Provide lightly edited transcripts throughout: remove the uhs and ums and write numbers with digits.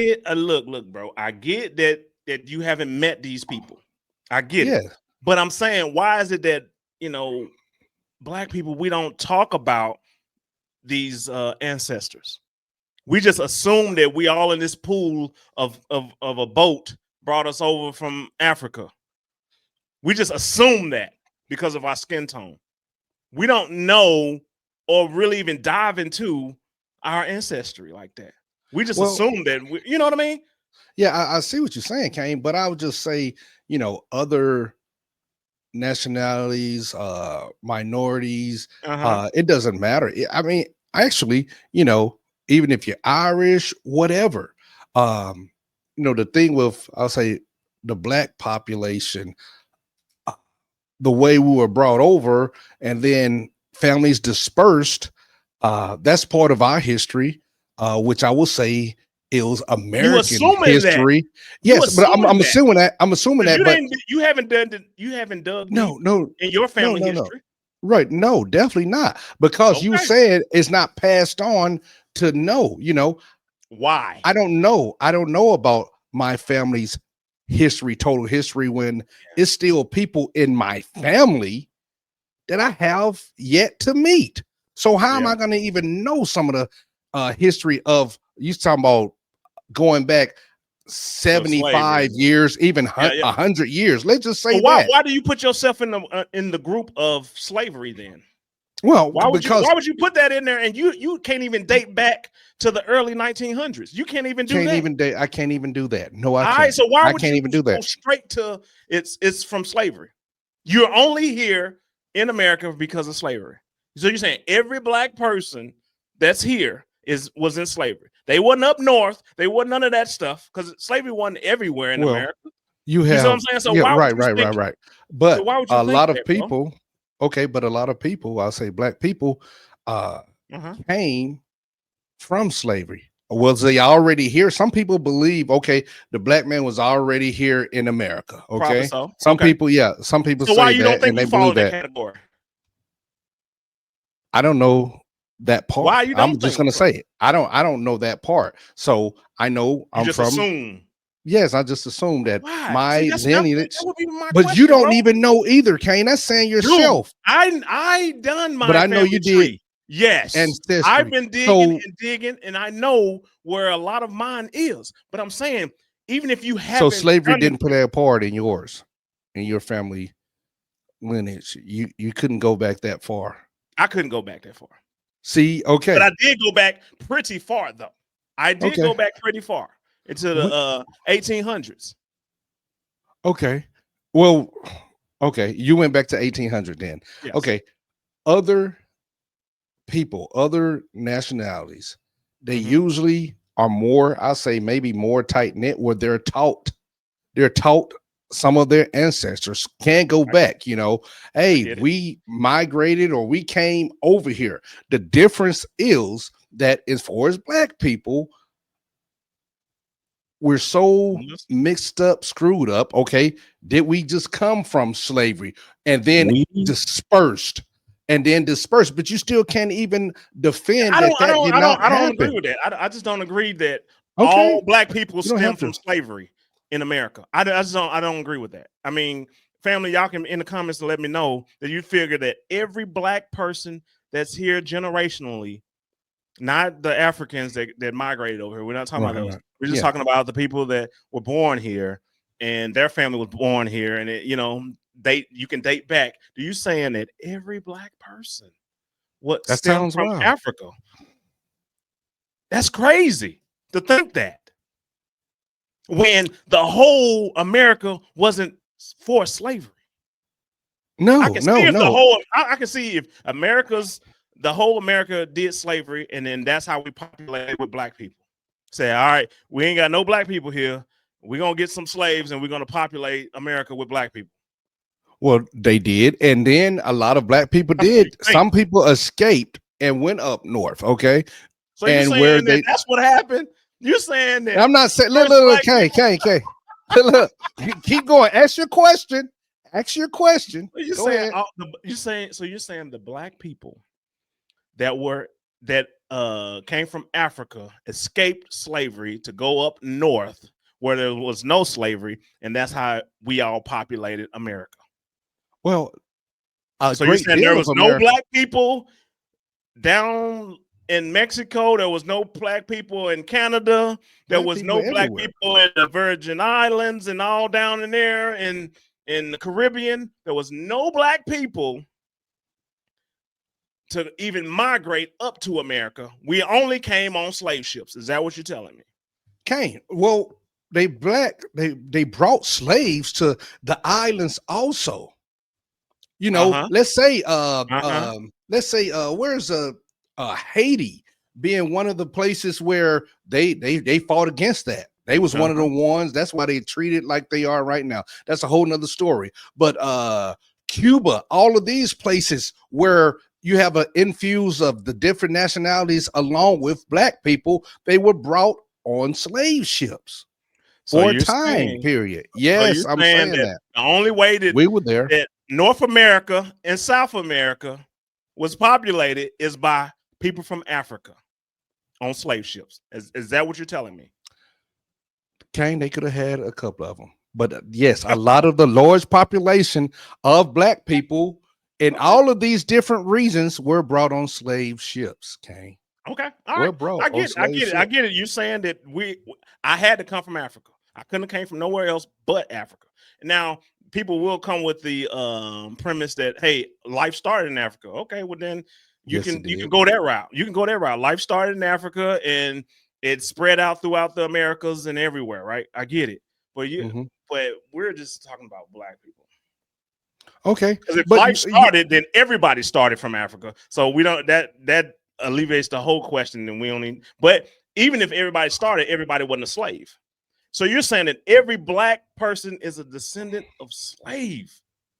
get look, bro. I get that you haven't met these people. I get Yeah. it. But I'm saying, why is it that, black people, we don't talk about these ancestors? We just assume that we all in this pool of a boat brought us over from Africa. We just assume that because of our skin tone. We don't know or really even dive into our ancestry like that. We just Well, assume that you know what I mean? yeah, I see what you're saying, Kane, but I would just say, other nationalities, minorities, Uh-huh. it doesn't matter. I mean, actually, even if you're Irish, whatever, the thing with, I'll say, the black population, uh, the way we were brought over and then families dispersed, that's part of our history, which I will say is You American assuming that. history. You Yes, but I'm assuming that. assuming that. I'm assuming Because that, but you haven't dug deep no, no, in your no, family no, no. history. Right. No, definitely not. Because you Okay. said it's not passed on to know, Why? I don't know. I don't know about my family's history, total history, when it's still people in my family that I have yet to meet. So how am Yeah. I going to even know some of the history of, you talking about going back Of slavery. 75 years, even Yeah, yeah. 100 years? Let's just So say why that. why do you put yourself in the group of slavery then? Well, Why would you because why would you put that in there, and you can't even date back to the early 1900s? You can't even do that. I can't even do that. No, I All right, can't. so why I would can't you even do go that. straight to it's from slavery? You're only here in America because of slavery. So you're saying every black person that's here was in slavery. They wasn't up north. They wasn't none of that stuff because slavery wasn't everywhere in Well, America. you You see what I'm have, saying? So yeah, why would right, you right, think? right, right. So But why would you a think lot of that, bro? people, okay, but a lot of people, I'll say black people, uh, Uh-huh. came from slavery. Was they already here? Some people believe, okay, the black man was already here in America. Probably Okay. so. Some Okay. people, yeah, some people So why say you don't that think and you they fall believe in that that. category? I don't know that part. Why you I'm don't just think gonna so? say it. I don't know that part. So I know You I'm just from, assume. yes, I just assume that Why? See, my that lineage, would be my but you question, don't bro. even know either, Kane. That's saying Dude, yourself. I done But my I know you family did tree. Yes. I've ancestry. been digging So and digging, and I know where a lot of mine is. But I'm saying, even if you so haven't slavery done it, didn't play a part in yours, in your family lineage. You couldn't go back that far. I couldn't go back that far. See, But I okay. did go back pretty far, though. I did Okay. go back pretty far into the What 1800s. okay. Well, okay. You went back to 1800 then. Yes. Okay. Other people, other nationalities, they Hmm. usually are more, I say maybe more tight knit, where they're taught some of their ancestors can go back, I hey, get it. we migrated or we came over here. The difference is that as far as black people, we're so I'm listening. mixed up, screwed up. Okay, did we just come from slavery and then We dispersed but you still can't even defend I that don't I that don't did I don't not I don't agree happen. with that. I just don't agree that Okay, all black people you don't stem have from to. slavery in America. I don't agree with that. I mean, family, y'all can in the comments let me know that you figure that every black person that's here generationally, not the Africans that migrated over here. We're not talking about Right, those. right. We're just Yeah. talking about the people that were born here and their family was born here, and you can date back. Do you saying that every black person what That stemmed sounds from wild. Africa? That's crazy to think that when the whole America wasn't for slavery. I No, can see no, if the no. whole I can see if the whole America did slavery, and then that's how we populated with black people. Say, all right, we ain't got no black people here. We're gonna get some slaves and we're gonna populate America with black people. Well, they did, and then a lot of black people That's what you did. think. Some people escaped and went up north. Okay, So you and where saying that they, that's what happened? You're saying that I'm not saying, look, first look, look, black people. K. Look, keep going. Ask your question. Ask your question. You're Go saying ahead. you're saying the black people that were that came from Africa escaped slavery to go up north where there was no slavery, and that's how we all populated America. Well, a So you're great saying there deal of was no America. black people down in Mexico, there was no black people in Canada, there Black was people no black everywhere. people in the Virgin Islands and all down in there in the Caribbean. There was no black people to even migrate up to America. We only came on slave ships. Is that what you're telling me? Came. Well, they brought slaves to the islands also. You know, Uh-huh. Uh-huh. let's say where's Haiti being one of the places where they fought against that. They was one of the Uh-huh. ones. That's why they treated like they are right now. That's a whole nother story. But Cuba, all of these places where you have an infuse of the different nationalities along with black people, they were brought on slave ships So for a you're time saying, period. so you're Yes, I'm saying saying that that. the only way We were there. that North America and South America was populated is by people from Africa on slave ships. Is that what you're telling me? Kane, they could have had a couple of them. But yes, a lot of the large population of black people in Okay. all of these different regions were brought on slave ships, Kane. Okay. All Were right. brought I on get it. I slave get it. I ships. get it. You're saying that I had to come from Africa. I couldn't have came from nowhere else but Africa. Now, people will come with the premise that, hey, life started in Africa. Okay, well then Yes, it you can did. go that route. You can go that route. Life started in Africa and it spread out throughout the Americas and everywhere, right? I get it. Mhm. But we're just talking about black people. Okay. Because if But life started, then everybody started from Africa. So we don't that alleviates the whole question. And we only but even if everybody started, everybody wasn't a slave. So you're saying that every black person is a descendant of slave.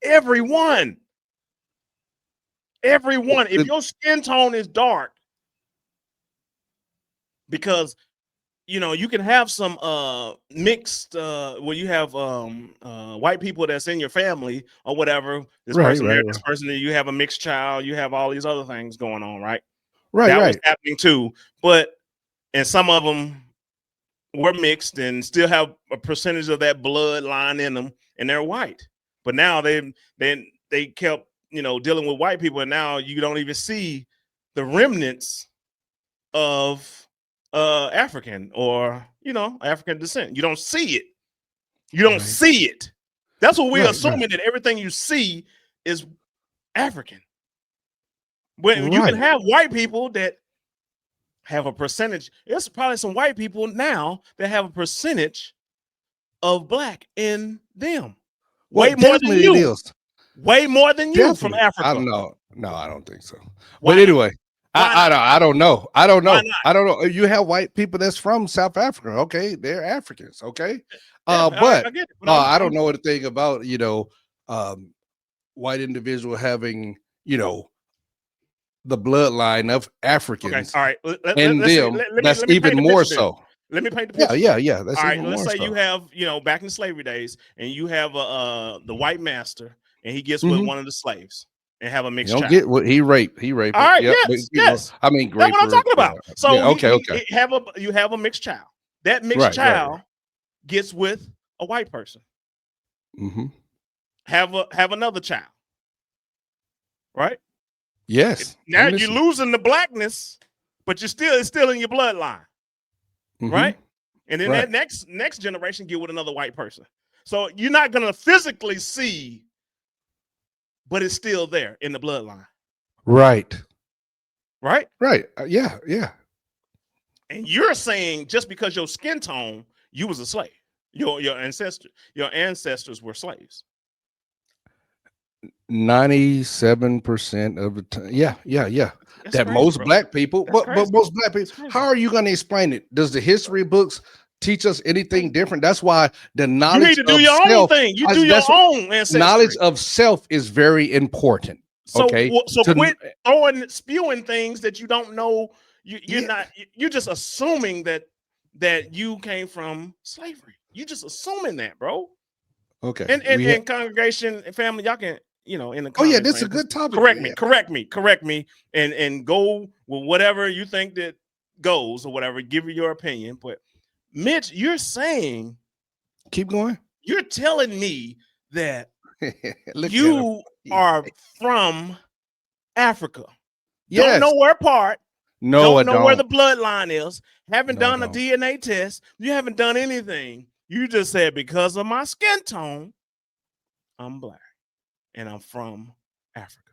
Everyone, everyone. If your skin tone is dark, because you can have some mixed where you have white people that's in your family or whatever, this right, person right, married right. this person, and you have a mixed child, you have all these other things going on, right? Right, That was right. happening too, but and some of them were mixed and still have a percentage of that bloodline in them, and they're white. But now they kept dealing with white people, and now you don't even see the remnants of African or African descent. You don't see it. You don't Right. see it. That's what we're Right, right. assuming, that everything you see is African. When you can Right. have white people that have a percentage. There's probably some white people now that have a percentage of black in them. Well, Way more than definitely it you. is. Way more than you from Definitely. I Africa. don't know. No, I don't think so. But Why not? anyway, Why not? I don't know. I don't Why know. not? I don't know. You have white people that's from South Africa. Okay, they're Africans. Okay, Yeah, but I get it. But I I'm don't know anything about um, white individual having the bloodline of okay. Africans All right. in Let's see. them. Let That's me even paint the more picture then. so. Let me paint the Yeah, picture yeah, then. yeah. That's All right. even Let's more say you so. have, back in the slavery days, and you have the white master, and he gets with Hmm. one of the slaves and have a You mixed don't child. get what he raped. He raped All her. right. Yep. But Yes. keep going. Yes. I mean, That's rape what I'm her. talking Yeah. about. So Yeah. Okay. Okay. you have a mixed child. That mixed Right. Right. Right. child gets with a white person. Hmm. Have another child. Right. Yes. Now I'm you're listening. losing the blackness, but it's still in your bloodline. Hmm. Right. And then that Right. next generation get with another white person. So you're not gonna physically see, but it's still there in the bloodline. Right. Right. Right. Yeah. Yeah. And you're saying just because your skin tone, you was a slave. Your ancestors were slaves. 97% of the time. Yeah. Yeah. Yeah. That's That crazy, most bro. black people, That's but crazy. most black people, That's crazy. how are you going to explain it? Does the history books teach us anything different? That's why the You need knowledge to do of your own self, thing. You do your that's own knowledge ancestry. of self is very important. So Okay. To, quit spewing things that you don't know. You're yeah. not. You're just assuming that you came from slavery. You just assuming that, bro. Okay. And We, congregation and family, y'all can in the Oh yeah, comment this is frame. a Just good topic. correct me, and go with whatever you think that goes or whatever. Give me your opinion. But Mitch, Keep going. you're telling me that Look at him. you are from Africa. Don't Yes. know where part. No, I Don't know where don't. the bloodline is. Haven't No, I done a don't. DNA test. You haven't done anything. You just said because of my skin tone, I'm black and I'm from Africa.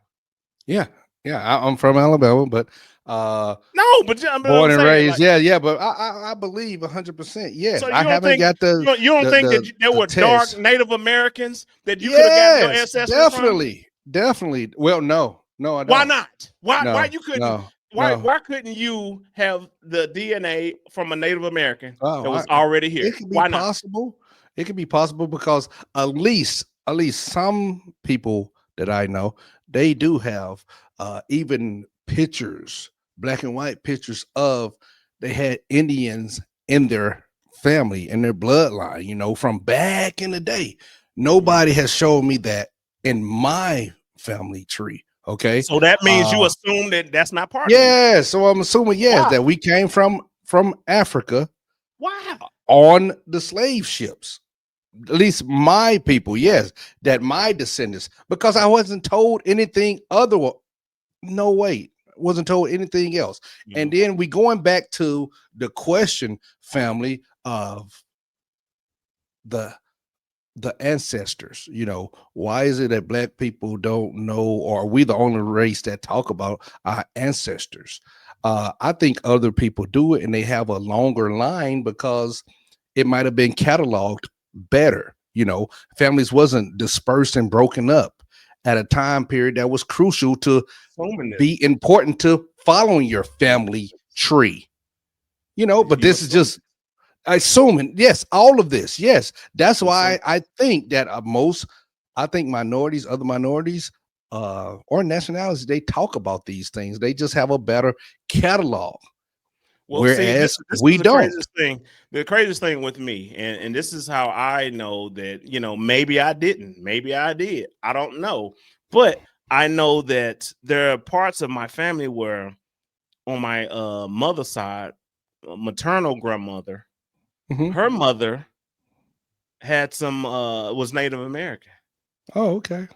Yeah. Yeah. I'm from Alabama, but No, but I'm born and saying raised. like, Yeah. But I believe 100%. Yes. so I you don't haven't think got you don't think that there the were dark test. Native Americans that you could have gotten your Yes, ancestry from? definitely. Definitely. Well, no. No, I Why don't. not? Why No, you couldn't? no, Why no. why couldn't you have the DNA from a Native American Oh, that was already it here? could be Why not? possible. It could be possible because at least some people that I know, they do have even pictures, black and white pictures of they had Indians in their family, in their bloodline, from back in the day. Mhm. Nobody has shown me that in my family tree. Okay. So that means you Uh assume that that's not part of you. yeah, so I'm assuming yes Why? that we came from Africa Why? on the slave ships. At least my people, yes, that my descendants, because I wasn't told anything other. No way, wasn't told anything else. And Mhm. then we going back to the question, family, of the ancestors. Why is it that black people don't know, or are we the only race that talk about our ancestors? I think other people do it and they have a longer line because it might have been cataloged better. Families wasn't dispersed and broken up at a time period that was crucial to Assuming this. be important to following your family tree. But You this is assume just assuming, yes, all of this, yes. That's you assume why I think that I think minorities, other minorities, or nationalities, they talk about these things. They just have a better catalog, well, see, this whereas this is we the don't. craziest thing. The craziest thing with me, and this is how I know that, maybe I didn't, maybe I did. I don't know. But I know that there are parts of my family where on my mother's side, maternal grandmother, Mhm. her mother had some was Native American. Oh, okay,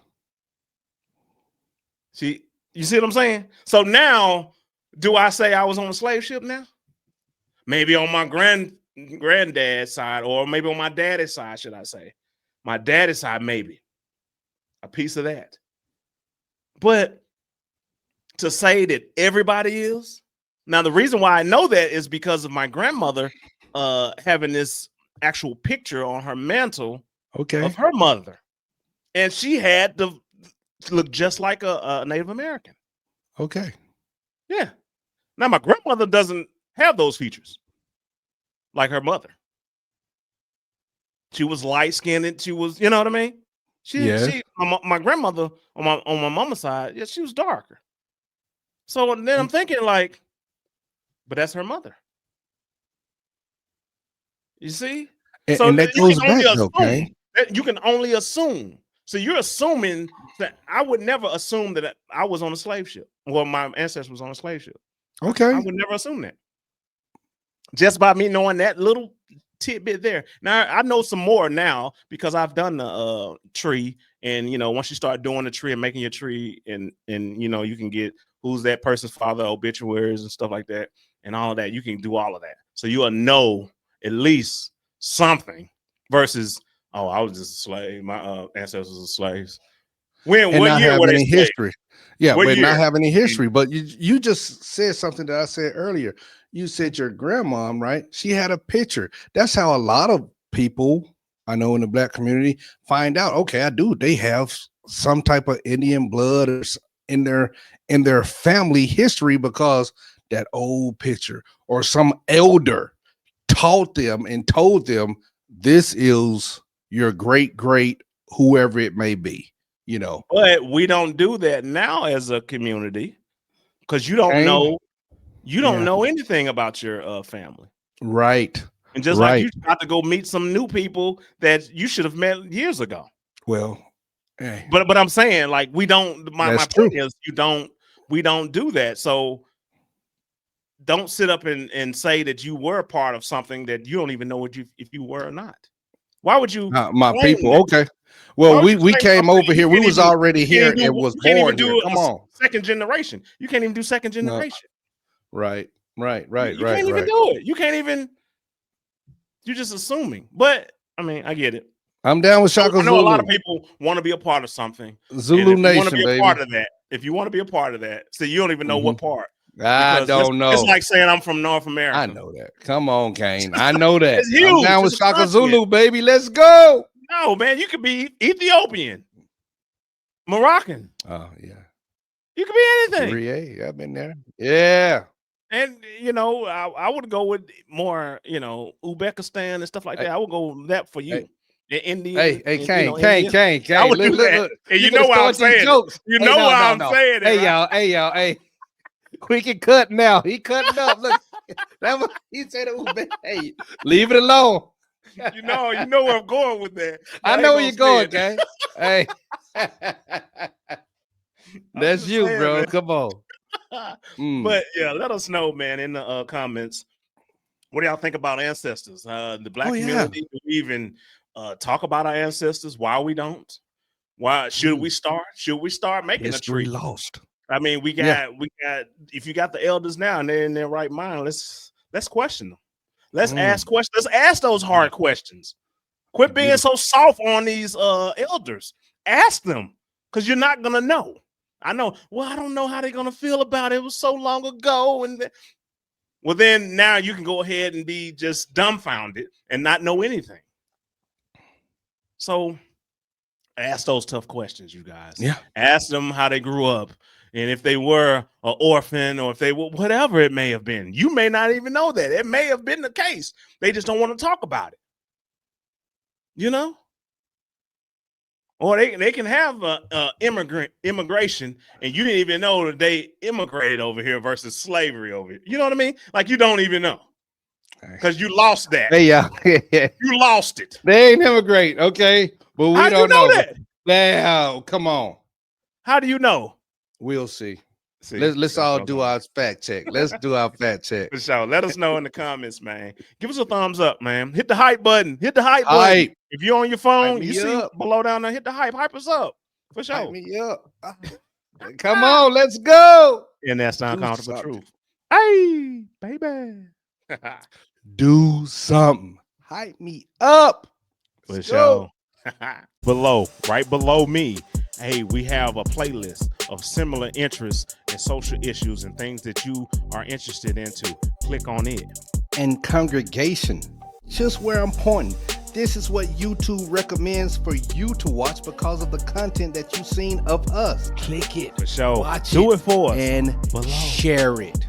See, you see what I'm saying? So now, do I say I was on a slave ship now? Maybe on my granddad's side, or maybe on my daddy's side, should I say? My daddy's side, maybe a piece of that. But to say that everybody is now, the reason why I know that is because of my grandmother having this actual picture on her mantle of okay, her mother, and she had to look just like a Native American. okay, Yeah. Now my grandmother doesn't have those features like her mother. She was light skinned. She was, you know what I mean. yes, My grandmother on my mama's side, yeah, she was darker. So then I'm thinking like, but that's her mother. You see? So and that you can goes only back though, assume. Kane. You can only assume. So you're assuming that I would never assume that I was on a slave ship. Well, my ancestor was on a slave ship. I Okay, would never assume that. Just by me knowing that little tidbit there. Now I know some more now because I've done the tree, and once you start doing the tree and making your tree, and you can get who's that person's father, obituaries and stuff like that, and all of that. You can do all of that, so you'll know at least something. Versus, oh, I was just a slave. My ancestors were slaves. When? and What not year have were they any slaves? history. Yeah, What but not year? have any history. But you just said something that I said earlier. You said your grandmom, right? She had a picture. That's how a lot of people I know in the black community find out. Okay, I do. They have some type of Indian blood in their family history because that old picture or some elder taught them and told them this is your great great whoever it may be. You know, But we don't do that now as a community because you don't Kane. know. You don't Yeah. know anything about your family. Right. And just like Right. you got to go meet some new people that you should have met years ago. Well, Hey, But I'm saying, like, we don't. My that's point true. is, we don't do that. So don't sit up and say that you were a part of something that you don't even know if you were or not. Why would you My claim people. that? Okay. Why Well, would you we claim came something over here. We was already here and was you can't even born here. do Come a on. second generation. You can't even do second No. generation. Right. You can't even do it. You can't even. You're just assuming. But I mean, I get it. I'm down with Shaka I know a lot of Zulu. people want to be a part of something. Zulu And if you want to Nation, be a baby. part of that, so you don't even know what part. I don't know. It's like saying I'm from North America. I know that. Come on, Kane. I know that. It's huge. I'm down with It's a Shaka continent. Zulu, baby. Let's go. No, man, you could be Ethiopian, Moroccan. Oh, yeah. You could be anything. Rie, I've been there. Yeah. And I would go with more, Uzbekistan and stuff like that. I would go with that for you. Indian. Hey, and, Kane. I would do that. Look. And you know why I'm saying it. You know why I'm saying it. Hey, right? y'all. Hey. We can cut now. He cutting up. Look, he said it was bad. Hey, leave it alone. You know where I'm going with that. I know where you're going, Kane. Hey. That's you, saying, bro. Man. Come on. But yeah, let us know, man, in the comments. What do y'all think about ancestors? The black community, do we even talk about our ancestors? Why we don't? Why should we start? Should we start making history a tree? lost? I mean, we got if you got the elders now and they're in their right mind, let's question them. Let's ask questions. Let's ask those hard questions. Quit being so soft on these elders. Ask them, because you're not gonna know. I know. Well, I don't know how they're gonna feel about it. It was so long ago, and well, then now you can go ahead and be just dumbfounded and not know anything. So ask those tough questions, you guys. Yeah. Ask them how they grew up, and if they were an orphan or if they were whatever it may have been. You may not even know that. It may have been the case. They just don't want to talk about it. Or they can have immigration, and you didn't even know that they immigrated over here versus slavery over here. You know what I mean? Like, you don't even know, because you lost that. Hey, yeah, you lost it. They ain't immigrate, okay? But we How don't do you know that. Now, come on. How do you know? We'll see. Let's all do our fact check. Let's do our fact check. For sure. Let us know in the comments, man. Give us a thumbs up, man. Hit the hype button. Hit the hype button. If you're on your phone, you see below down there, hit the hype. Hype us up. For sure. Hype me up. Come on, let's go. And that's not uncomfortable truth. Hey, baby. Do something. Hype me up. For sure. Right below me, hey, we have a playlist of similar interests and social issues and things that you are interested into. Click on it. And congregation, just where I'm pointing, this is what YouTube recommends for you to watch because of the content that you've seen of us. Click it. For sure. Watch Do it for us. And share it.